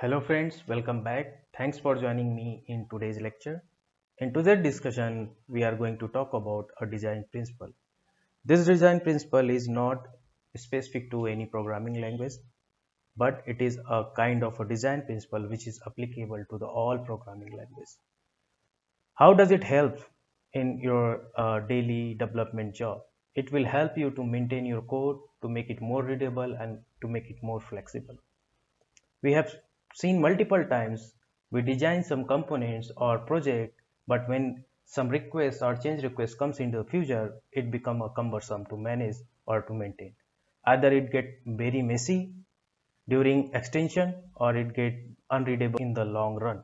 Hello friends, welcome back. Thanks for joining me in today's lecture. In today's discussion, we are going to talk about a design principle. This design principle is not specific to any programming language, but it is a kind of a design principle which is applicable to the all programming language. How does it help in your daily development job? It will help you to maintain your code, to make it more readable and to make it more flexible. We have seen multiple times we design some components or project, but when some request or change request comes into the future, it become a cumbersome to manage or to maintain. Either it get very messy during extension or it get unreadable in the long run.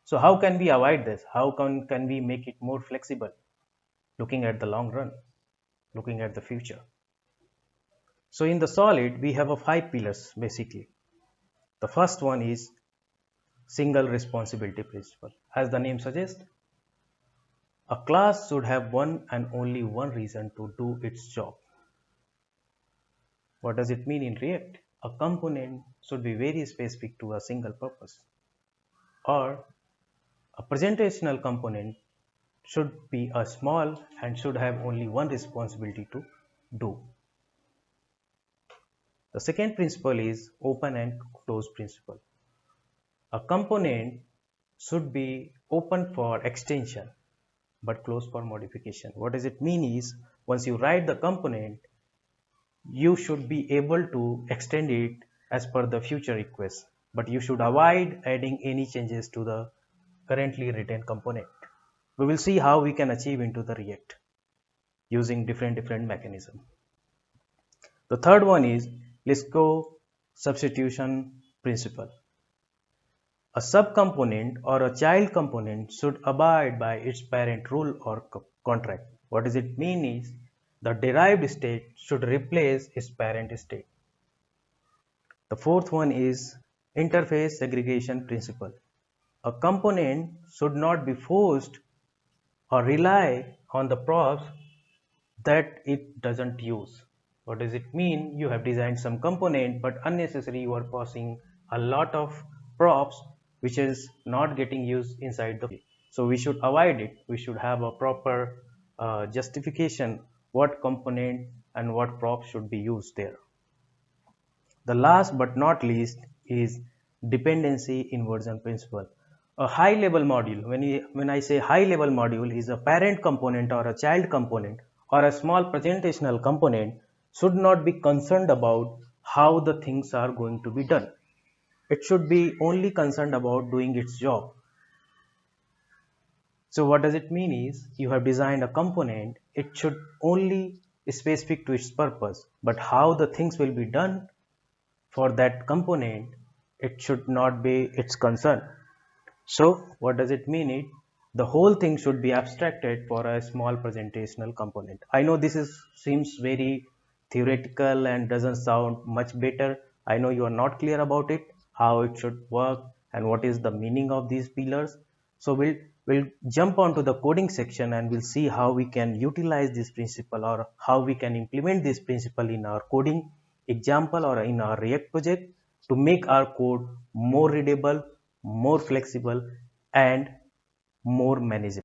So how can we avoid this? How can we make it more flexible? Looking at the long run, looking at the future. So in the solid, we have a 5 pillars basically. The first one is single responsibility principle. As the name suggests, a class should have one and only one reason to do its job. What does it mean in React? A component should be very specific to a single purpose, or a presentational component should be a small and should have only one responsibility to do. The second principle is open and close principle. A component should be open for extension but closed for modification. What does it mean is, once you write the component, you should be able to extend it as per the future request, but you should avoid adding any changes to the currently written component. We will see how we can achieve into the React using different mechanism. The third one is Liskov substitution principle. A subcomponent or a child component should abide by its parent rule or contract. What does it mean is, the derived state should replace its parent state. The fourth one is interface segregation principle. A component should not be forced or rely on the props that it doesn't use. What does it mean? You have designed some component, but unnecessarily you are passing a lot of props which is not getting used inside the. So we should avoid it. We should have a proper justification what component and what prop should be used there. The last but not least is dependency inversion principle. A high level module, when I say high level module, is a parent component or a child component or a small presentational component should not be concerned about how the things are going to be done. It should be only concerned about doing its job. So what does it mean is, you have designed a component, it should only specific to its purpose, but how the things will be done for that component, it should not be its concern. So what does it mean? The whole thing should be abstracted for a small presentational component. I know this seems very theoretical and doesn't sound much better. I know you are not clear about it, how it should work and what is the meaning of these pillars. So we'll jump onto the coding section and we'll see how we can utilize this principle or how we can implement this principle in our coding example or in our React project to make our code more readable, more flexible and more manageable.